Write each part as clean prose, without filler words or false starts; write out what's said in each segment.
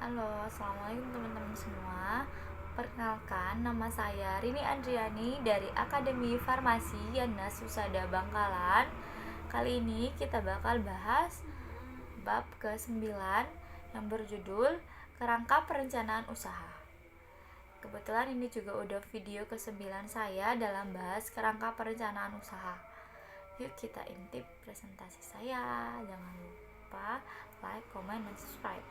Halo, assalamualaikum teman-teman semua. Perkenalkan, nama saya Rini Andriani dari Akademi Farmasi Yandas Husada Bangkalan. Kali ini kita bakal bahas bab ke-9 yang berjudul Kerangka Perencanaan Usaha. Kebetulan ini juga udah video ke-9 saya dalam bahas kerangka perencanaan usaha. Yuk kita intip presentasi saya. Jangan lupa like, comment, dan subscribe.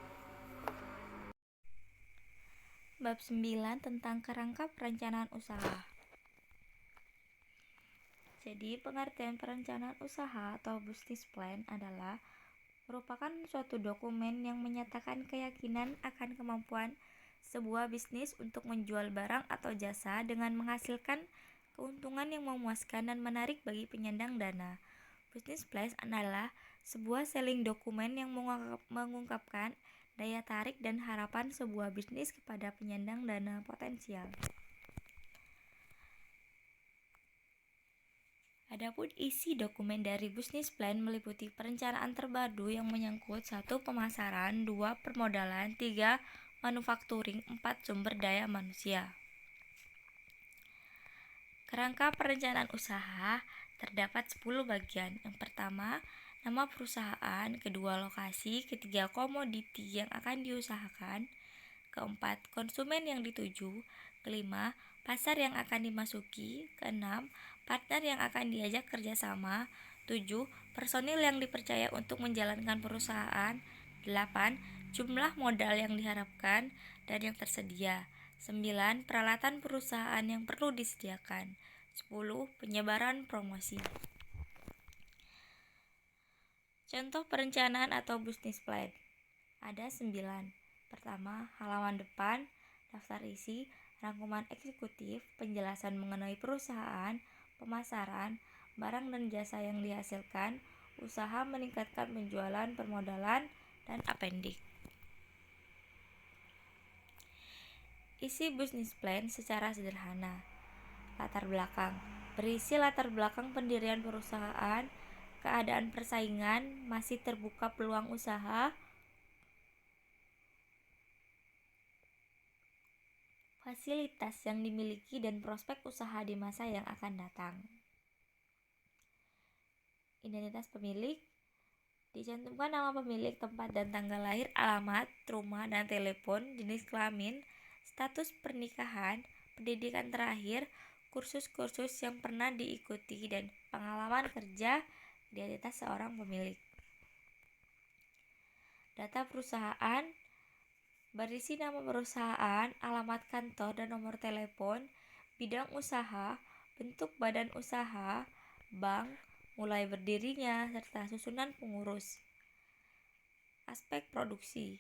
Bab 9 tentang kerangka perencanaan usaha. Jadi, pengertian perencanaan usaha atau business plan adalah merupakan suatu dokumen yang menyatakan keyakinan akan kemampuan sebuah bisnis untuk menjual barang atau jasa dengan menghasilkan keuntungan yang memuaskan dan menarik bagi penyandang dana. Business plan adalah sebuah selling dokumen yang mengungkapkan daya tarik dan harapan sebuah bisnis kepada penyandang dana potensial. Adapun isi dokumen dari business plan meliputi perencanaan terpadu yang menyangkut 1. Pemasaran, 2. Permodalan, 3. Manufacturing, 4. Sumber daya manusia. Kerangka perencanaan usaha terdapat 10 bagian. Yang pertama, nama perusahaan, kedua lokasi, ketiga komoditi yang akan diusahakan, keempat konsumen yang dituju, kelima pasar yang akan dimasuki, keenam partner yang akan diajak kerjasama, 7. Personil yang dipercaya untuk menjalankan perusahaan, 8. Jumlah modal yang diharapkan dan yang tersedia, 9. Peralatan perusahaan yang perlu disediakan, 10. Penyebaran promosi. Contoh perencanaan atau business plan ada 9. Pertama, halaman depan, daftar isi, rangkuman eksekutif, penjelasan mengenai perusahaan, pemasaran, barang dan jasa yang dihasilkan, usaha meningkatkan penjualan, permodalan, dan appendix. Isi business plan secara sederhana. Latar belakang berisi latar belakang pendirian perusahaan, keadaan persaingan, masih terbuka peluang usaha, fasilitas yang dimiliki dan prospek usaha di masa yang akan datang. Identitas pemilik dicantumkan nama pemilik, tempat dan tanggal lahir, alamat, rumah dan telepon, jenis kelamin, status pernikahan, pendidikan terakhir, kursus-kursus yang pernah diikuti dan pengalaman kerja. Identitas seorang pemilik. Data perusahaan berisi nama perusahaan, alamat kantor dan nomor telepon, bidang usaha, bentuk badan usaha, bank, mulai berdirinya, serta susunan pengurus. Aspek produksi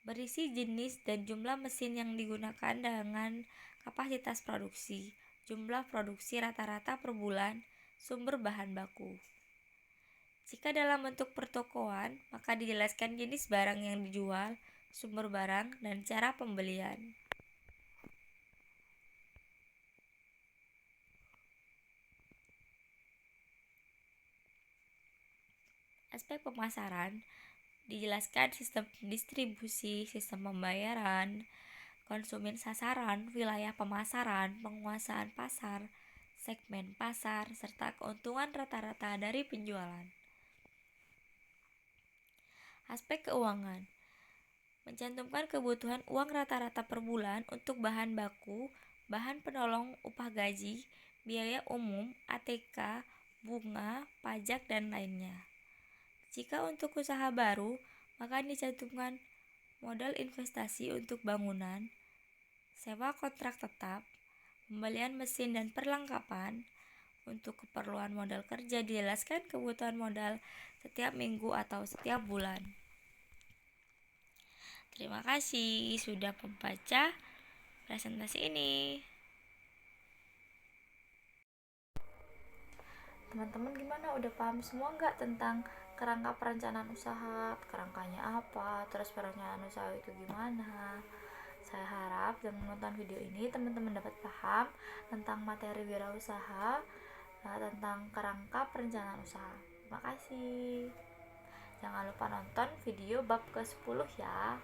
berisi jenis dan jumlah mesin yang digunakan dengan kapasitas produksi, jumlah produksi rata-rata per bulan, sumber bahan baku. Jika dalam bentuk pertokoan, maka dijelaskan jenis barang yang dijual, sumber barang, dan cara pembelian. Aspek pemasaran dijelaskan sistem distribusi, sistem pembayaran, konsumen sasaran, wilayah pemasaran, penguasaan pasar, segmen pasar, serta keuntungan rata-rata dari penjualan. Aspek keuangan mencantumkan kebutuhan uang rata-rata per bulan untuk bahan baku, bahan penolong upah gaji, biaya umum, ATK, bunga, pajak, dan lainnya. Jika untuk usaha baru, maka dicantumkan modal investasi untuk bangunan, sewa kontrak tetap, pembelian mesin dan perlengkapan. Untuk keperluan modal kerja dijelaskan kebutuhan modal setiap minggu atau setiap bulan. Terima kasih sudah membaca presentasi ini. Teman-teman gimana? Udah paham semua nggak tentang kerangka perencanaan usaha? Kerangkanya apa? Terus perencanaan usaha itu gimana? Saya harap dengan menonton video ini teman-teman dapat paham tentang materi wirausaha, tentang kerangka perencanaan usaha. Terima kasih. Jangan lupa nonton video bab ke-10 ya.